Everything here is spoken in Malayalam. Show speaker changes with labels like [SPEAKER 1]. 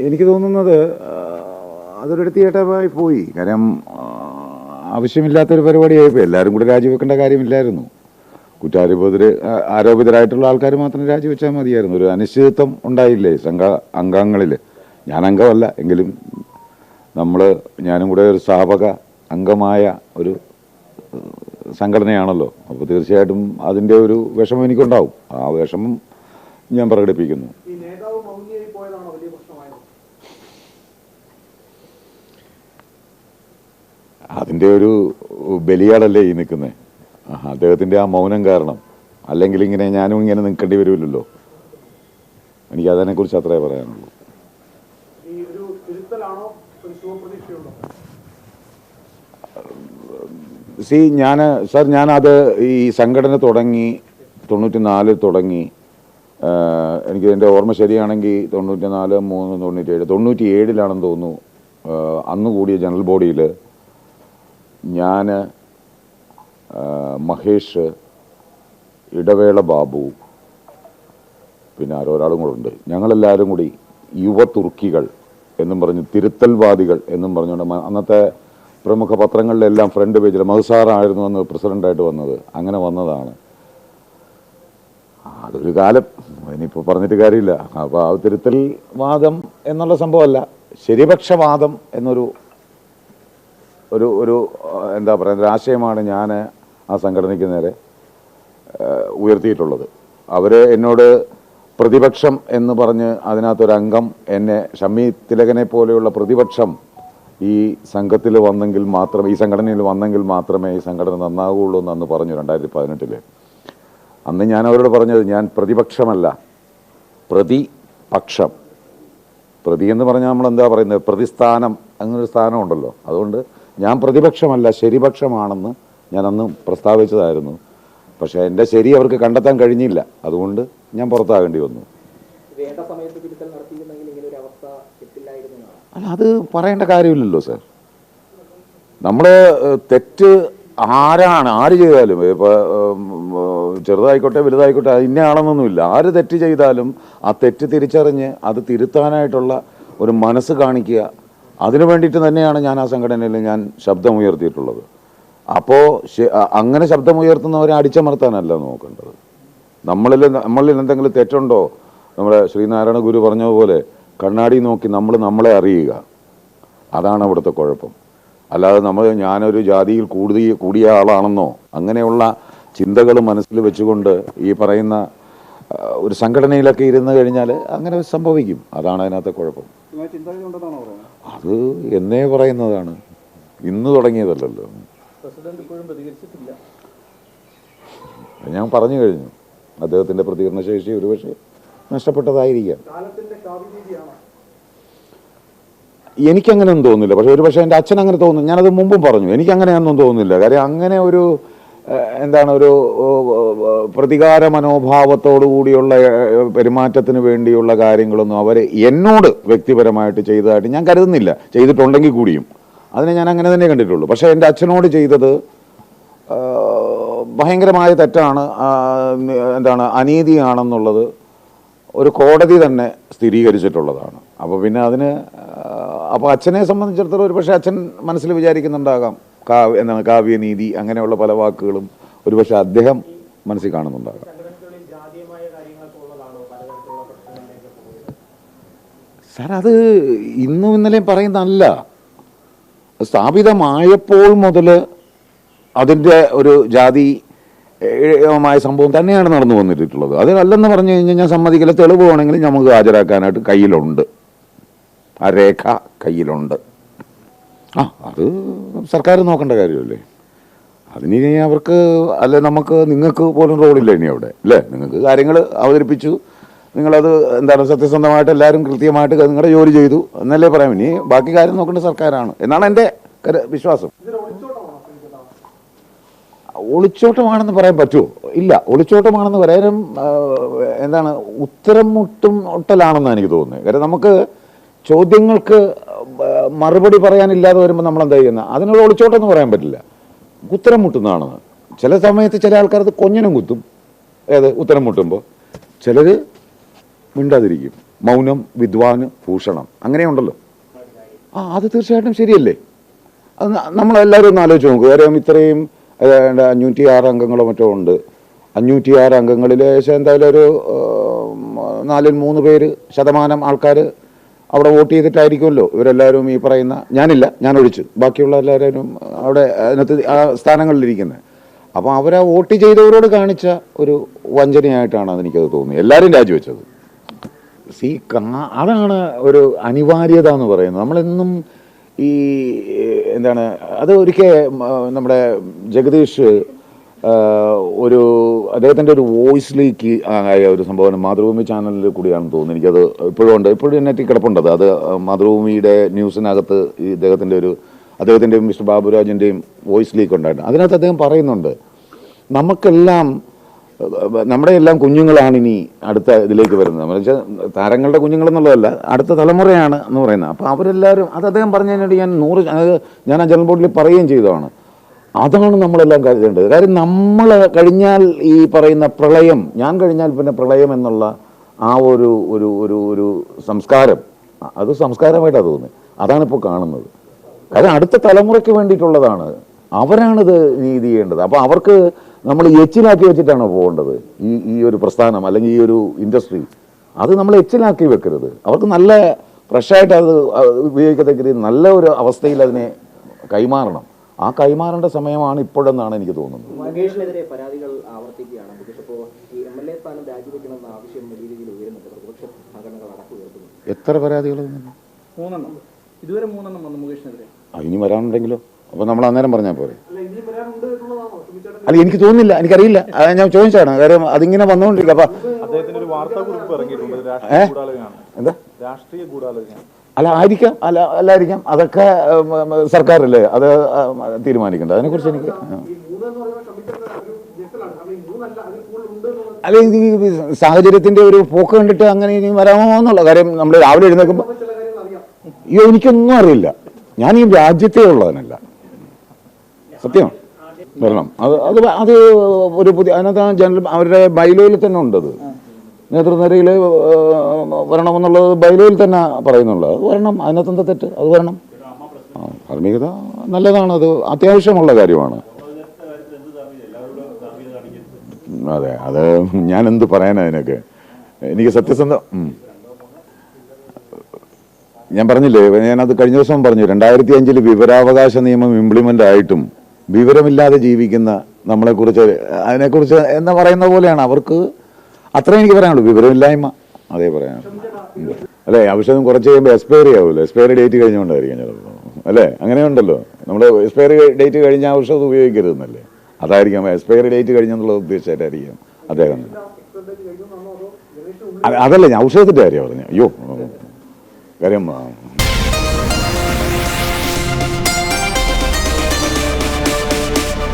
[SPEAKER 1] എനിക്ക് തോന്നുന്നത് അതൊരിടത്ത് ചേട്ടമായി പോയി. കാര്യം ആവശ്യമില്ലാത്തൊരു പരിപാടിയായിപ്പോൾ എല്ലാവരും കൂടെ രാജിവെക്കേണ്ട കാര്യമില്ലായിരുന്നു. ആരോപിതരായിട്ടുള്ള ആൾക്കാർ മാത്രം രാജിവെച്ചാൽ മതിയായിരുന്നു. ഒരു അനിശ്ചിതത്വം ഉണ്ടായില്ലേ അംഗങ്ങളിൽ. ഞാൻ അംഗമല്ല എങ്കിലും ഞാനും കൂടെ ഒരു സ്ഥാപക അംഗമായ ഒരു സംഘടനയാണല്ലോ. അപ്പോൾ തീർച്ചയായിട്ടും അതിൻ്റെ ഒരു വിഷമം എനിക്കുണ്ടാവും. ആ വിഷമം ഞാൻ പ്രകടിപ്പിക്കുന്നു. അതിൻ്റെ ഒരു ബലിയാടല്ലേ ഈ നിൽക്കുന്നത്. അദ്ദേഹത്തിൻ്റെ ആ മൗനം കാരണം. അല്ലെങ്കിൽ ഞാനും ഇങ്ങനെ നിൽക്കേണ്ടി വരുമല്ലോ. എനിക്ക് അതിനെക്കുറിച്ച് അത്രേ പറയാനുള്ളൂ. ഞാനത് ഈ സംഘടന തുടങ്ങി 94 തുടങ്ങി. എനിക്ക് എൻ്റെ ഓർമ്മ ശരിയാണെങ്കിൽ 94, 3, 97 തോന്നുന്നു. അന്ന് കൂടിയ ജനറൽ ബോഡിയിൽ ഞാൻ, മഹേഷ്, ഇടവേള ബാബു, പിന്നെ ഒരാളും കൂടെ ഉണ്ട്. ഞങ്ങളെല്ലാവരും കൂടി യുവ തുർക്കികൾ എന്നും പറഞ്ഞ്, തിരുത്തൽവാദികൾ എന്നും പറഞ്ഞുകൊണ്ട് അന്നത്തെ പ്രമുഖ പത്രങ്ങളിലെല്ലാം ഫ്രണ്ട് പേജിൽ മധുസാറായിരുന്നു അന്ന് പ്രസിഡൻ്റായിട്ട് വന്നത്. അങ്ങനെ വന്നതാണ്. അതൊരു കാലം, ഇനിയിപ്പോൾ പറഞ്ഞിട്ട് കാര്യമില്ല. അപ്പോൾ ആ തിരുത്തൽ വാദം എന്നുള്ള സംഭവമല്ല, ശരിപക്ഷവാദം എന്നൊരു ഒരു ഒരു എന്താ പറയുക, ആശയമാണ് ഞാൻ ആ സംഘടനയ്ക്ക് നേരെ ഉയർത്തിയിട്ടുള്ളത്. അവർ എന്നോട് പ്രതിപക്ഷം എന്ന് പറഞ്ഞ് അതിനകത്തൊരംഗം എന്നെ, ഷമ്മി തിലകനെ പോലെയുള്ള പ്രതിപക്ഷം ഈ സംഘത്തിൽ വന്നെങ്കിൽ മാത്രമേ, ഈ സംഘടനയിൽ വന്നെങ്കിൽ മാത്രമേ ഈ സംഘടന നന്നാകുള്ളൂ എന്ന് അന്ന് പറഞ്ഞു 2018. അന്ന് ഞാൻ അവരോട് പറഞ്ഞത്, ഞാൻ പ്രതിപക്ഷമല്ല, പ്രതിപക്ഷം. പ്രതി എന്ന് പറഞ്ഞാൽ നമ്മളെന്താ പറയുന്നത്, പ്രതിസ്ഥാനം, അങ്ങനൊരു സ്ഥാനമുണ്ടല്ലോ. അതുകൊണ്ട് ഞാൻ പ്രതിപക്ഷമല്ല, ശരിപക്ഷമാണെന്ന് ഞാൻ അന്ന് പ്രസ്താവിച്ചതായിരുന്നു. പക്ഷേ എൻ്റെ ശരി അവർക്ക് കണ്ടെത്താൻ കഴിഞ്ഞില്ല. അതുകൊണ്ട് ഞാൻ പുറത്താകേണ്ടി വന്നു. അല്ല, അത് പറയേണ്ട കാര്യമില്ലല്ലോ സാർ. നമ്മൾ തെറ്റ് ആര് ചെയ്താലും, ഇപ്പോൾ ചെറുതായിക്കോട്ടെ വലുതായിക്കോട്ടെ, ഇന്നയാളെന്നൊന്നുമില്ല. ആര് തെറ്റ് ചെയ്താലും ആ തെറ്റ് തിരിച്ചറിഞ്ഞ് അത് തിരുത്താനായിട്ടുള്ള ഒരു മനസ്സ് കാണിക്കുക. അതിനു വേണ്ടിയിട്ട് തന്നെയാണ് ഞാൻ ആ സംഘടനയിൽ ഞാൻ ശബ്ദമുയർത്തിയിട്ടുള്ളത്. അപ്പോൾ അങ്ങനെ ശബ്ദമുയർത്തുന്നവരെ അടിച്ചമർത്താനല്ല നോക്കേണ്ടത്. നമ്മളിൽ എന്തെങ്കിലും തെറ്റുണ്ടോ, നമ്മുടെ ശ്രീനാരായണ ഗുരു പറഞ്ഞതുപോലെ കണ്ണാടി നോക്കി നമ്മളെ അറിയുക. അതാണ് അവിടുത്തെ കുഴപ്പം. അല്ലാതെ ഞാനൊരു ജാതിയിൽ കൂടിയ ആളാണെന്നോ അങ്ങനെയുള്ള ചിന്തകൾ മനസ്സിൽ വെച്ചുകൊണ്ട് ഈ പറയുന്ന ഒരു സംഘടനയിലൊക്കെ ഇരുന്ന് കഴിഞ്ഞാൽ അങ്ങനെ സംഭവിക്കും. അതാണ് അതിനകത്തെ കുഴപ്പം. അത് എന്നേ പറയുന്നതാണ്, ഇന്ന് തുടങ്ങിയതല്ലല്ലോ. ഞാൻ പറഞ്ഞു കഴിഞ്ഞു, അദ്ദേഹത്തിൻ്റെ പ്രതികരണശേഷി ഒരുപക്ഷെ നഷ്ടപ്പെട്ടതായിരിക്കാം. എനിക്കങ്ങനെയൊന്നും തോന്നുന്നില്ല. പക്ഷെ ഒരുപക്ഷെ എൻ്റെ അച്ഛൻ അങ്ങനെ തോന്നുന്നു. ഞാനത് മുമ്പും പറഞ്ഞു, എനിക്കങ്ങനെയൊന്നും തോന്നുന്നില്ല. കാര്യം അങ്ങനെ ഒരു ഒരു പ്രതികാര മനോഭാവത്തോടു കൂടിയുള്ള പെരുമാറ്റത്തിന് വേണ്ടിയുള്ള കാര്യങ്ങളൊന്നും അവർ എന്നോട് വ്യക്തിപരമായിട്ട് ചെയ്തതായിട്ട് ഞാൻ കരുതുന്നില്ല. ചെയ്തിട്ടുണ്ടെങ്കിൽ കൂടിയും അതിനെ ഞാൻ അങ്ങനെ തന്നെ കണ്ടിട്ടുള്ളൂ. പക്ഷേ എൻ്റെ അച്ഛനോട് ചെയ്തത് ഭയങ്കരമായ തെറ്റാണ്, അനീതിയാണെന്നുള്ളത് ഒരു കോടതി തന്നെ സ്ഥിരീകരിച്ചിട്ടുള്ളതാണ്. അപ്പോൾ പിന്നെ അപ്പോൾ അച്ഛനെ സംബന്ധിച്ചിടത്തോളം ഒരുപക്ഷെ അച്ഛൻ മനസ്സിൽ വിചാരിക്കുന്നുണ്ടാകാം, കാവ്യനീതി അങ്ങനെയുള്ള പല വാക്കുകളും ഒരുപക്ഷെ അദ്ദേഹം മനസ്സിൽ കാണുന്നുണ്ടാകാം. സാർ, അത് ഇന്നും ഇന്നലെയും പറയുന്നതല്ല. സ്ഥാപിതമായപ്പോൾ മുതൽ അതിൻ്റെ ഒരു ജാതിമായ സംഭവം തന്നെയാണ് നടന്നു വന്നിട്ടുള്ളത്. അതിനല്ലെന്ന് പറഞ്ഞു കഴിഞ്ഞാൽ ഞാൻ സമ്മതിക്കില്ല. തെളിവ് വേണമെങ്കിൽ നമുക്ക് ഹാജരാക്കാനായിട്ട് കയ്യിലുണ്ട്, ആ രേഖ കയ്യിലുണ്ട്. അത് സർക്കാർ നോക്കേണ്ട കാര്യമല്ലേ. അതിന് അവർക്ക് അല്ലെ, നിങ്ങൾക്ക് പോലും റോളില്ല ഇനി അവിടെ, അല്ലേ? നിങ്ങൾക്ക് കാര്യങ്ങൾ അവതരിപ്പിച്ചു, നിങ്ങളത് സത്യസന്ധമായിട്ട് എല്ലാവരും കൃത്യമായിട്ട് നിങ്ങളുടെ ജോലി ചെയ്തു എന്നല്ലേ പറയാം. ഇനി ബാക്കി കാര്യം നോക്കേണ്ട സർക്കാരാണ് എന്നാണ് എൻ്റെ വിശ്വാസം. ഒളിച്ചോട്ടമാണെന്ന് പറയാൻ പറ്റുമോ? ഇല്ല, ഒളിച്ചോട്ടമാണെന്ന് പറയാനും ഉത്തരം മുട്ടലാണെന്നാണ് എനിക്ക് തോന്നുന്നത്. കാര്യം നമുക്ക് ചോദ്യങ്ങൾക്ക് മറുപടി പറയാനില്ലാതെ വരുമ്പോൾ നമ്മൾ എന്താ ചെയ്യുന്നത്? അതിനുള്ള ഒളിച്ചോട്ടം എന്ന് പറയാൻ പറ്റില്ല, ഉത്തരം മുട്ടുന്നതാണെന്ന്. ചില സമയത്ത് ചില ആൾക്കാരത് കൊഞ്ഞനം കുത്തും, ഉത്തരം മുട്ടുമ്പോൾ. ചിലർ മിണ്ടാതിരിക്കും. മൗനം വിദ്വാന് ഭൂഷണം, അങ്ങനെയുണ്ടല്ലോ. അത് തീർച്ചയായിട്ടും ശരിയല്ലേ? അത് നമ്മളെല്ലാവരും ഒന്ന് ആലോചിച്ച് നോക്കുക. കാര്യം ഇത്രയും 506 അംഗങ്ങളോ മറ്റോ ഉണ്ട്. 506 അംഗങ്ങളിൽ ഏകദേശം എന്തായാലും ഒരു 4-3 ആൾക്കാർ അവിടെ വോട്ട് ചെയ്തിട്ടായിരിക്കുമല്ലോ ഇവരെല്ലാവരും ഈ പറയുന്ന, ഞാൻ ഒഴിച്ച് ബാക്കിയുള്ള എല്ലാവരും അവിടെ അതിനകത്ത് ആ സ്ഥാനങ്ങളിലിരിക്കുന്നത്. അപ്പോൾ അവരാ വോട്ട് ചെയ്തവരോട് കാണിച്ച ഒരു വഞ്ചനയായിട്ടാണ് അതെനിക്കത് തോന്നുന്നത്. എല്ലാവരും രാജിവെച്ചത്. അതാണ് ഒരു അനിവാര്യത എന്ന് പറയുന്നത്. നമ്മളെന്നും ഈ എന്താണ് അത് ഒരിക്കൽ നമ്മുടെ ജഗദീഷ് അദ്ദേഹത്തിൻ്റെ ഒരു വോയിസ് ലീക്ക് ആയ ഒരു സംഭവം മാതൃഭൂമി ചാനലിൽ കൂടിയാണെന്ന് തോന്നുന്നു. എനിക്കത് ഇപ്പോഴും നെറ്റിൽ കിടപ്പുണ്ടത്. അത് മാതൃഭൂമിയുടെ ന്യൂസിനകത്ത് ഈ അദ്ദേഹത്തിൻ്റെയും മിസ്റ്റർ ബാബുരാജിൻ്റെയും വോയിസ് ലീക്ക് ഉണ്ടായിരുന്നു. അതിനകത്ത് അദ്ദേഹം പറയുന്നുണ്ട്, നമ്മുടെ എല്ലാം കുഞ്ഞുങ്ങളാണ് ഇനി അടുത്ത ഇതിലേക്ക് വരുന്നത്. നമ്മൾ വെച്ചാൽ താരങ്ങളുടെ കുഞ്ഞുങ്ങളെന്നുള്ളതല്ല, അടുത്ത തലമുറയാണ് എന്ന് പറയുന്നത്. അപ്പോൾ അവരെല്ലാവരും അദ്ദേഹം പറഞ്ഞതിനായിട്ട് ഞാൻ ആ ജനറൽ ബോർഡിൽ പറയുകയും ചെയ്തതാണ്. അതാണ് നമ്മളെല്ലാം കരുതേണ്ടത്. കാര്യം നമ്മൾ കഴിഞ്ഞാൽ ഈ പറയുന്ന പ്രളയം, ഞാൻ കഴിഞ്ഞാൽ പിന്നെ പ്രളയം എന്നുള്ള ആ ഒരു സംസ്കാരം, അത് സംസ്കാരമായിട്ടാണ് തോന്നുന്നത്. അതാണിപ്പോൾ കാണുന്നത്. കാര്യം അടുത്ത തലമുറയ്ക്ക് വേണ്ടിയിട്ടുള്ളതാണ്. അവരാണിത് നീതി ചെയ്യേണ്ടത്. അപ്പോൾ അവർക്ക് നമ്മൾ എച്ചിലാക്കി വെച്ചിട്ടാണോ പോകേണ്ടത് ഈ ഒരു പ്രസ്ഥാനം അല്ലെങ്കിൽ ഈ ഒരു ഇൻഡസ്ട്രി? അത് നമ്മൾ എച്ചിലാക്കി വെക്കരുത്. അവർക്ക് നല്ല ഫ്രഷായിട്ട് അത് ഉപയോഗിക്കത്തക്ക രീതിയിൽ നല്ല ഒരു അവസ്ഥയിൽ അതിനെ കൈമാറണം. ആ കൈമാറേണ്ട സമയമാണ് ഇപ്പോഴെന്നാണ് എനിക്ക് തോന്നുന്നത്.
[SPEAKER 2] മഹേഷിനെതിരെ പരാതികൾ ആവർത്തിക്കുകയാണ്. ഇപ്പോൾ ഈ MLA സ്ഥാനം രാജിവെക്കണമെന്ന ആവശ്യം വലിയ രീതിയിൽ ഉയരുന്നുണ്ട്. പ്രതിപക്ഷ സംഘടനകൾ അടക്കം ഉയർത്തുന്നു.
[SPEAKER 1] എത്ര പരാതികൾ?
[SPEAKER 2] 3 ഇതുവരെ 3 വന്നു മുകേഷിനെതിരെ. ഇനി
[SPEAKER 1] വരാനുണ്ടെങ്കിലോ? അപ്പോൾ നമ്മൾ അന്നേരം പറഞ്ഞാൽ പോരെ? അല്ല, എനിക്ക് തോന്നുന്നില്ല, എനിക്കറിയില്ല. ഞാൻ ചോദിച്ചാണ്. കാര്യം അതിങ്ങനെ വന്നുകൊണ്ടിരിക്കുക. അപ്പൊ എന്താ അല്ല ആയിരിക്കാം, അല്ലായിരിക്കാം. അതൊക്കെ സർക്കാരല്ലേ അത് തീരുമാനിക്കേണ്ടത്. അതിനെക്കുറിച്ച് എനിക്ക് അല്ല, ഈ സാഹചര്യത്തിന്റെ ഒരു പോക്ക് കണ്ടിട്ട് അങ്ങനെ ഇനി വരാമോ എന്നുള്ള കാര്യം നമ്മൾ രാവിലെ എഴുന്നേൽക്കുമ്പോൾ എനിക്കൊന്നും അറിയില്ല. ഞാൻ ഈ രാജ്യത്തേ ഉള്ളതിനല്ല, സത്യമാണ്. വരണം. അത് ഒരു പുതിയ അതിനകത്ത് അവരുടെ ബൈലോയിൽ തന്നെ ഉണ്ടത്. നേതൃനിരയിൽ വരണമെന്നുള്ളത് ബൈലോയിൽ തന്നെ പറയുന്നുള്ളത്. അത് വരണം. അതിനകത്ത് എന്താ തെറ്റ്? അത് വരണം. ധാർമ്മികത നല്ലതാണ്, അത് അത്യാവശ്യമുള്ള കാര്യമാണ്. അതെ, അത് ഞാൻ എന്ത് പറയാനാ അതിനൊക്കെ? എനിക്ക് സത്യസന്ധ ഞാൻ പറഞ്ഞില്ലേ, ഞാനത് കഴിഞ്ഞ ദിവസം പറഞ്ഞു. 2005 വിവരാവകാശ നിയമം ഇംപ്ലിമെന്റ് ആയിട്ടും വിവരമില്ലാതെ ജീവിക്കുന്ന നമ്മളെക്കുറിച്ച് അതിനെക്കുറിച്ച് എന്ന് പറയുന്ന പോലെയാണ്. അവർക്ക് അത്രേ എനിക്ക് പറയാനുള്ളൂ, വിവരമില്ലായ്മ. അതേ പറയാനുള്ളൂ. അല്ലേ, ഔഷധം കുറച്ച് കഴിയുമ്പോൾ എക്സ്പയറി ആവുമല്ലോ. എക്സ്പയറി ഡേറ്റ് കഴിഞ്ഞുകൊണ്ടായിരിക്കും ചിലപ്പോൾ, അല്ലേ? അങ്ങനെയുണ്ടല്ലോ. നമ്മൾ എക്സ്പയറി ഡേറ്റ് കഴിഞ്ഞ ഔഷധം ഉപയോഗിക്കരുതെന്നല്ലേ? അതായിരിക്കും എക്സ്പയറി ഡേറ്റ് കഴിഞ്ഞെന്നുള്ള ഉദ്ദേശമായിട്ടായിരിക്കും അദ്ദേഹം. അതല്ല, ഞാൻ ഔഷധത്തിൻ്റെ കാര്യം പറഞ്ഞു. അയ്യോ, കാര്യം